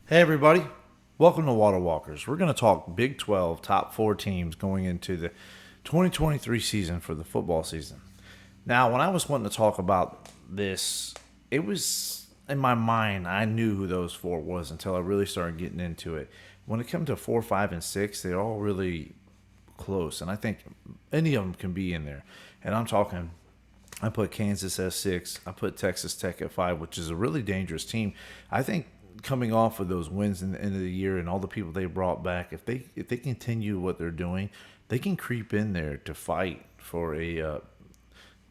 Hey everybody, welcome to Water Walkers. We're going to talk Big 12 top four teams going into the 2023 season for the football season. Now, when I was wanting to talk about this, it was in my mind, I knew who those four was until I really started getting into it. When it comes to 4, 5, and 6, they're all really close, and I think any of them can be in there. And I'm talking I put Kansas at 6. I put Texas Tech at 5, which is a really dangerous team. I think coming off of those wins in the end of the year and all the people they brought back, if they continue what they're doing, they can creep in there to fight for a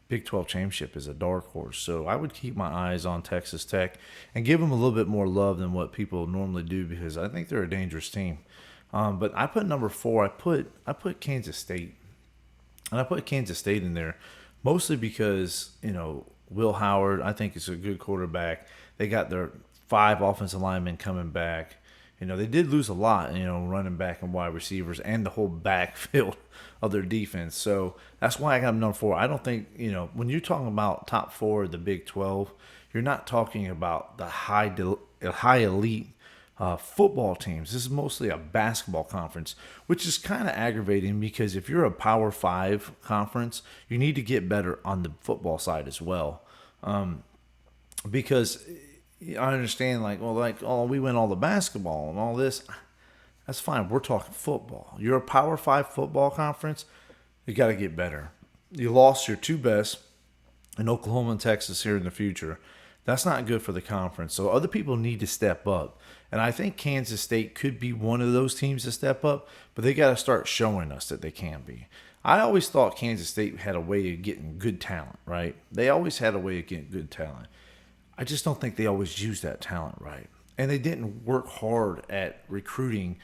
Big 12 championship as a dark horse. So I would keep my eyes on Texas Tech and give them a little bit more love than what people normally do because I think they're a dangerous team. But I put number 4. I put Kansas State, and I put Kansas State in there mostly because, Will Howard, I think, is a good quarterback. They got their 5 offensive linemen coming back. They did lose a lot, running back and wide receivers and the whole backfield of their defense. So that's why I got them number 4. I don't think, when you're talking about top 4 of the Big 12, you're not talking about the high elite football teams. This is mostly a basketball conference, which is kind of aggravating because if you're a Power Five conference, you need to get better on the football side as well. Because I understand, oh, we win all the basketball and all this. That's fine. We're talking football. You're a Power Five football conference. You got to get better. You lost your 2 best in Oklahoma and Texas here in the future. That's not good for the conference. So other people need to step up. And I think Kansas State could be one of those teams to step up, but they got to start showing us that they can be. I always thought Kansas State had a way of getting good talent, right? They always had a way of getting good talent. I just don't think they always used that talent right. And they didn't work hard at recruiting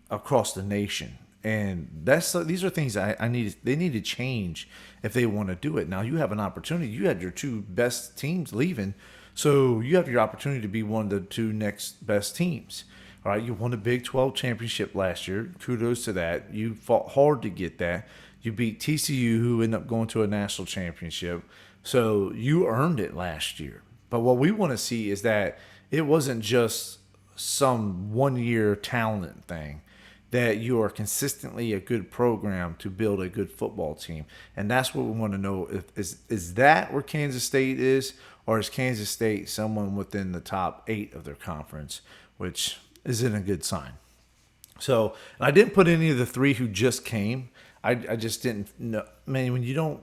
across the nation. And these are things I need. They need to change if they want to do it. Now you have an opportunity. You had your 2 best teams leaving, so you have your opportunity to be one of the 2 next best teams. All right, you won the Big 12 championship last year. Kudos to that. You fought hard to get that. You beat TCU, who ended up going to a national championship. So you earned it last year. But what we want to see is that it wasn't just some one-year talent thing, that you are consistently a good program to build a good football team. And that's what we want to know. Is that where Kansas State is, or is Kansas State someone within the top 8 of their conference, which isn't a good sign. So I didn't put any of the 3 who just came. I just didn't know. Man, when you don't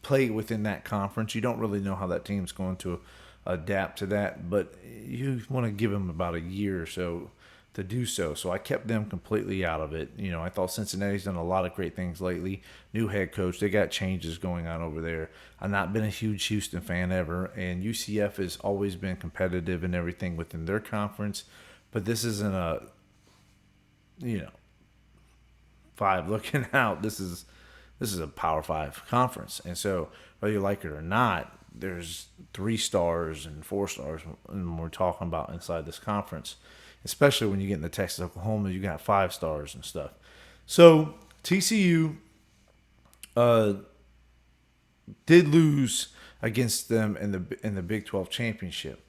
play within that conference, you don't really know how that team's going to adapt to that. But you want to give them about a year or so to do so. So I kept them completely out of it. I thought Cincinnati's done a lot of great things lately. New head coach, they got changes going on over there. I've not been a huge Houston fan ever, and UCF has always been competitive and everything within their conference. But this isn't a, 5 looking out. This is a Power 5 conference, and so whether you like it or not, there's 3 stars and 4 stars, and we're talking about inside this conference. Especially when you get into Texas, Oklahoma, you got 5 stars and stuff. So TCU did lose against them in the Big 12 championship,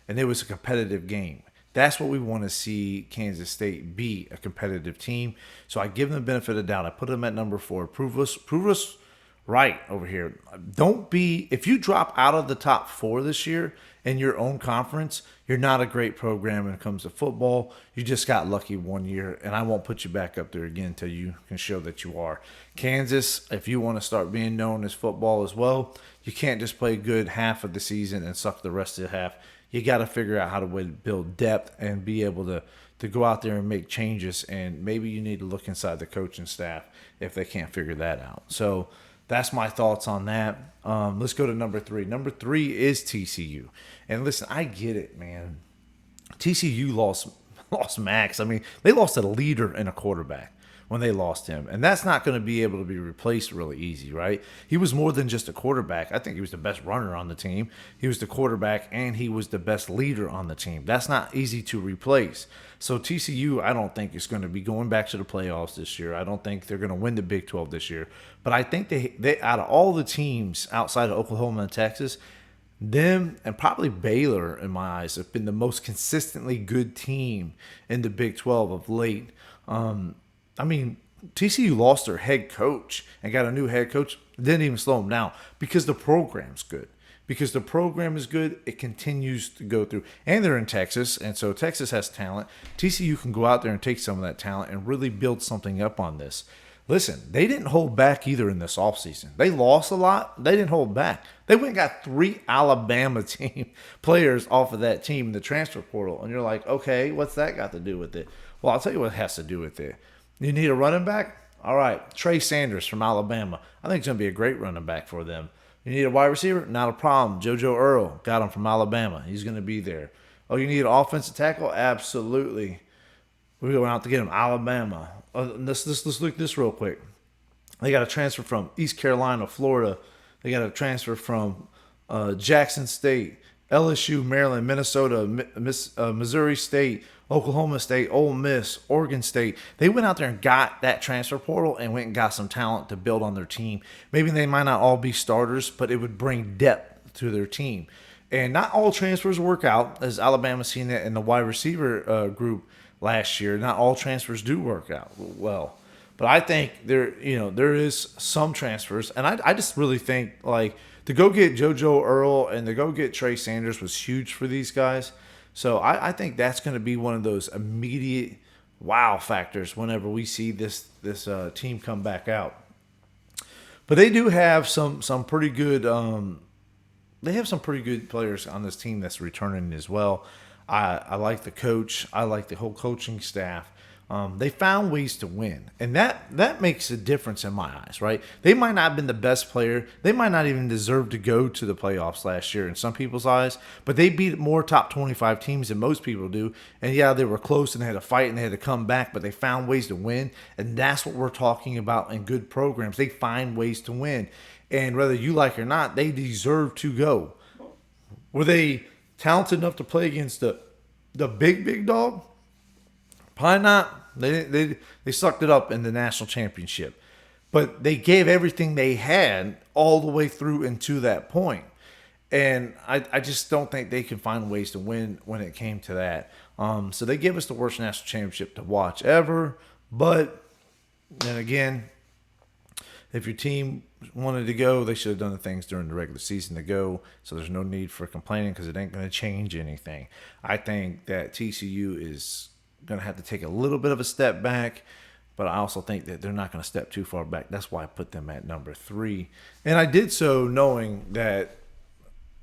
and it was a competitive game. That's what we want to see Kansas State be, a competitive team. So I give them the benefit of the doubt. I put them at number 4. Prove us right over here. Don't be, if you drop out of the top 4 this year in your own conference, you're not a great program when it comes to football. You just got lucky one year, and I won't put you back up there again until you can show that you are. Kansas, if you want to start being known as football as well, you can't just play good half of the season and suck the rest of the half. You got to figure out how to build depth and be able to go out there and make changes, and maybe you need to look inside the coaching staff if they can't figure that out. So that's my thoughts on that. Let's go to number 3. Number 3 is TCU. And listen, I get it, man. TCU lost Max. I mean, they lost a leader and a quarterback when they lost him. And that's not going to be able to be replaced really easy, right? He was more than just a quarterback. I think he was the best runner on the team. He was the quarterback, and he was the best leader on the team. That's not easy to replace. So TCU, I don't think is going to be going back to the playoffs this year. I don't think they're going to win the Big 12 this year. But I think they out of all the teams outside of Oklahoma and Texas, Them and probably Baylor, in my eyes, have been the most consistently good team in the Big 12 of late. I mean, TCU lost their head coach and got a new head coach. Didn't even slow them down because the program's good. Because the program is good, it continues to go through. And they're in Texas, and so Texas has talent. TCU can go out there and take some of that talent and really build something up on this. Listen, they didn't hold back either in this offseason. They lost a lot. They didn't hold back. They went and got 3 Alabama team players off of that team in the transfer portal. And you're like, okay, what's that got to do with it? Well, I'll tell you what it has to do with it. You need a running back? All right, Trey Sanders from Alabama. I think he's going to be a great running back for them. You need a wide receiver? Not a problem. JoJo Earl, got him from Alabama. He's going to be there. Oh, you need an offensive tackle? Absolutely. We're going out to get him. Alabama. Let's look at this real quick. They got a transfer from East Carolina, Florida. They got a transfer from Jackson State, LSU, Maryland, Minnesota, Missouri State, Oklahoma State, Ole Miss, Oregon State. They went out there and got that transfer portal and went and got some talent to build on their team. Maybe they might not all be starters, but it would bring depth to their team. And not all transfers work out, as Alabama's seen that in the wide receiver group last year. Not all transfers do work out well. But I think there is some transfers, and I just really think like to go get JoJo Earl and to go get Trey Sanders was huge for these guys. So I think that's going to be one of those immediate wow factors whenever we see this team come back out. But they do have some pretty good. They have some pretty good players on this team that's returning as well. I like the coach. I like the whole coaching staff. They found ways to win, and that makes a difference in my eyes, right? They might not have been the best player. They might not even deserve to go to the playoffs last year in some people's eyes, but they beat more top 25 teams than most people do. And yeah, they were close and they had to fight and they had to come back, but they found ways to win, and that's what we're talking about in good programs. They find ways to win, and whether you like it or not, they deserve to go. Were they talented enough to play against the big dog? Probably not. They sucked it up in the national championship. But they gave everything they had all the way through and to that point. And I just don't think they can find ways to win when it came to that. So they gave us the worst national championship to watch ever. But then again, if your team wanted to go, they should have done the things during the regular season to go. So there's no need for complaining because it ain't going to change anything. I think that TCU is going to have to take a little bit of a step back, but I also think that they're not going to step too far back. That's why I put them at number 3. And I did so knowing that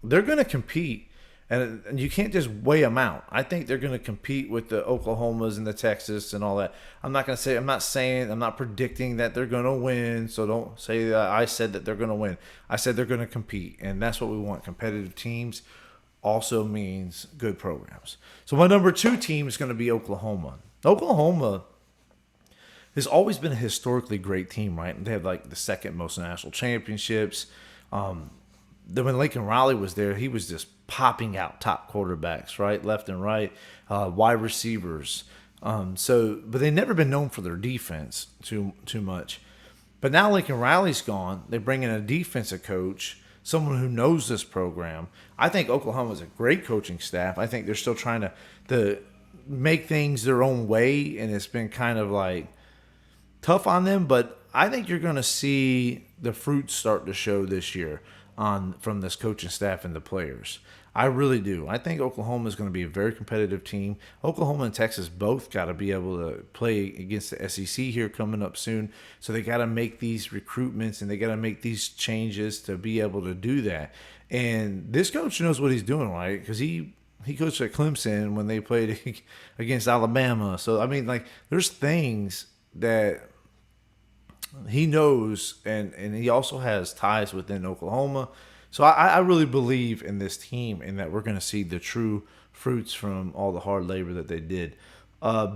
they're going to compete, and you can't just weigh them out. I think they're going to compete with the Oklahomas and the Texas and all that. I'm not predicting that they're going to win, so don't say that I said that they're going to win. I said they're going to compete, and that's what we want. Competitive teams also means good programs. So my number 2 team is going to be Oklahoma. Oklahoma has always been a historically great team, right? They have like the second most national championships. Then when Lincoln Riley was there, he was just popping out top quarterbacks, right, left and right, wide receivers. But they've never been known for their defense too much. But now Lincoln Riley's gone. They bring in a defensive coach, someone who knows this program. I think Oklahoma is a great coaching staff. I think they're still trying to make things their own way, and it's been kind of like tough on them. But I think you're going to see the fruits start to show this year from this coaching staff and the players. I really do. I think Oklahoma is going to be a very competitive team. Oklahoma and Texas both got to be able to play against the SEC here coming up soon. So they got to make these recruitments and they got to make these changes to be able to do that. And this coach knows what he's doing, right? Because he coached at Clemson when they played against Alabama. So, I mean, like, there's things that he knows, and he also has ties within Oklahoma. So I really believe in this team and that we're going to see the true fruits from all the hard labor that they did.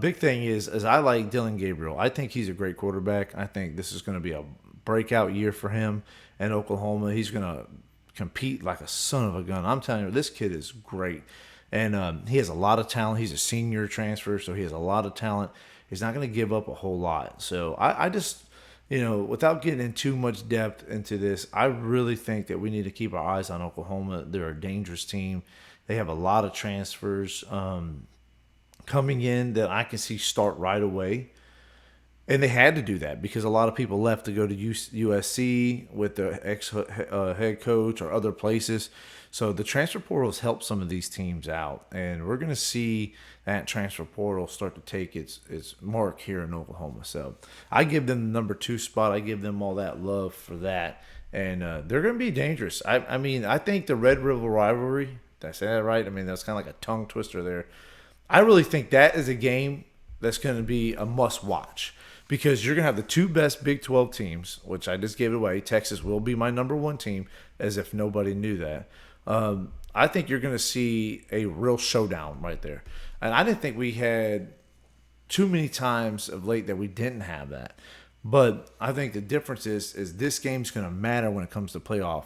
Big thing is I like Dillon Gabriel. I think he's a great quarterback. I think this is going to be a breakout year for him in Oklahoma. He's going to compete like a son of a gun. I'm telling you, this kid is great. And he has a lot of talent. He's a senior transfer, so he has a lot of talent. He's not going to give up a whole lot. So I just... without getting in too much depth into this, I really think that we need to keep our eyes on Oklahoma. They're a dangerous team. They have a lot of transfers coming in that I can see start right away. And they had to do that because a lot of people left to go to USC with their ex head coach or other places. So the transfer portal has helped some of these teams out, and we're going to see that transfer portal start to take its mark here in Oklahoma. So I give them the number 2 spot. I give them all that love for that, and they're going to be dangerous. I mean, I think the Red River rivalry. Did I say that right? I mean, that's kind of like a tongue twister there. I really think that is a game that's going to be a must watch because you're going to have the 2 best Big 12 teams, which I just gave it away. Texas will be my number 1 team, as if nobody knew that. I think you're going to see a real showdown right there. And I didn't think we had too many times of late that we didn't have that. But I think the difference is this game's going to matter when it comes to playoff.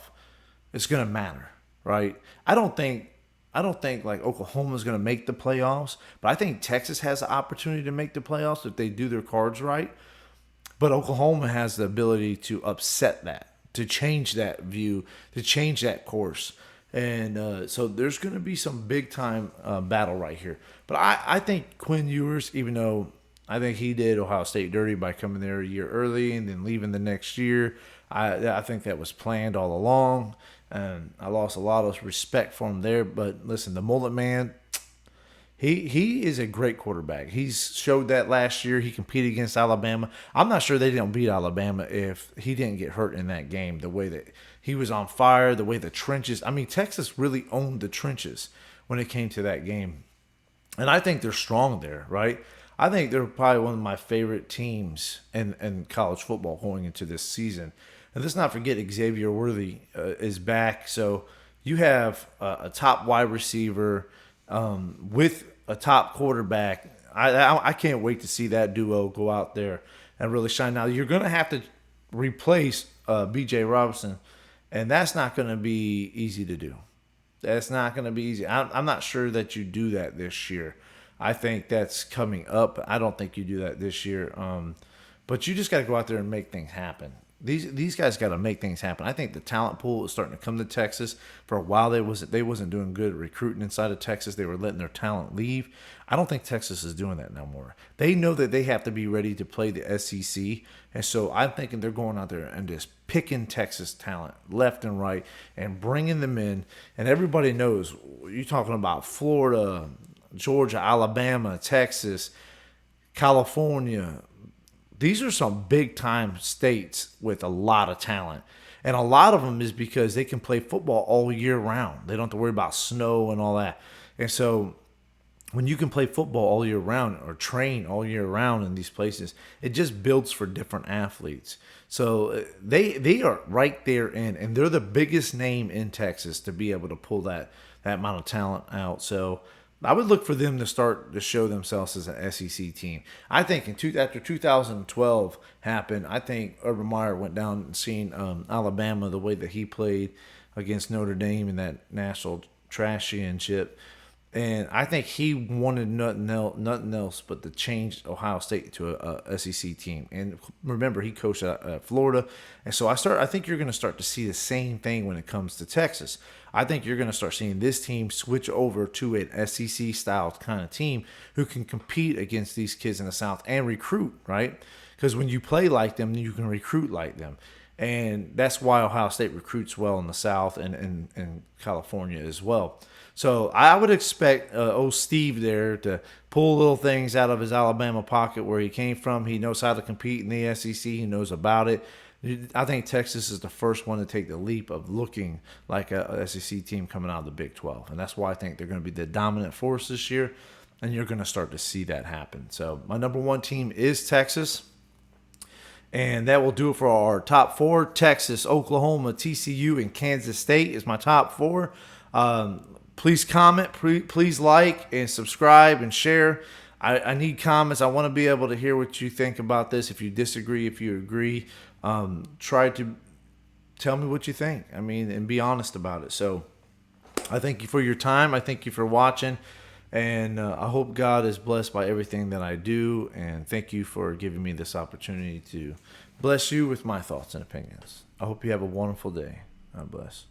It's going to matter, right? I don't think like Oklahoma's going to make the playoffs, but I think Texas has the opportunity to make the playoffs if they do their cards right. But Oklahoma has the ability to upset that, to change that view, to change that course. And so there's going to be some big-time battle right here. But I think Quinn Ewers, even though I think he did Ohio State dirty by coming there a year early and then leaving the next year, I think that was planned all along. And I lost a lot of respect for him there. But listen, the Mullet Man, he is a great quarterback. He's showed that last year. He competed against Alabama. I'm not sure they didn't beat Alabama if he didn't get hurt in that game. The way that he was on fire, the way the trenches. I mean, Texas really owned the trenches when it came to that game. And I think they're strong there, right? I think they're probably one of my favorite teams in college football going into this season. And let's not forget Xavier Worthy is back. So you have a top wide receiver with a top quarterback. I can't wait to see that duo go out there and really shine. Now, you're going to have to replace B.J. Robinson, and that's not going to be easy to do. That's not going to be easy. I'm not sure that you do that this year. I think that's coming up. I don't think you do that this year. But you just got to go out there and make things happen. These guys got to make things happen. I think the talent pool is starting to come to Texas. For a while, they wasn't doing good recruiting inside of Texas. They were letting their talent leave. I don't think Texas is doing that no more. They know that they have to be ready to play the SEC, and so I'm thinking they're going out there and just picking Texas talent left and right and bringing them in. And everybody knows you're talking about Florida, Georgia, Alabama, Texas, California. These are some big-time states with a lot of talent. And a lot of them is because they can play football all year round. They don't have to worry about snow and all that. And so when you can play football all year round or train all year round in these places, it just builds for different athletes. So they are right there in, and they're the biggest name in Texas to be able to pull that amount of talent out. So I would look for them to start to show themselves as an SEC team. I think after 2012 happened, I think Urban Meyer went down and seen Alabama, the way that he played against Notre Dame in that national championship. And I think he wanted nothing else but to change Ohio State to a SEC team. And remember, he coached at Florida, and so I think you're going to start to see the same thing when it comes to Texas. I think you're going to start seeing this team switch over to an SEC style kind of team who can compete against these kids in the South and recruit, right? Because when you play like them, you can recruit like them. And that's why Ohio State recruits well in the South and California as well. So I would expect old Steve there to pull little things out of his Alabama pocket where he came from. He knows how to compete in the SEC. He knows about it. I think Texas is the first one to take the leap of looking like a SEC team coming out of the Big 12. And that's why I think they're going to be the dominant force this year. And you're going to start to see that happen. So my number 1 team is Texas. And that will do it for our top 4. Texas, Oklahoma, TCU, and Kansas State is my top 4. Please comment, please like and subscribe and share. I need comments. I want to be able to hear what you think about this. If you disagree, if you agree, try to tell me what you think. I mean, and be honest about it. So I thank you for your time. I thank you for watching. And I hope God is blessed by everything that I do. And thank you for giving me this opportunity to bless you with my thoughts and opinions. I hope you have a wonderful day. God bless.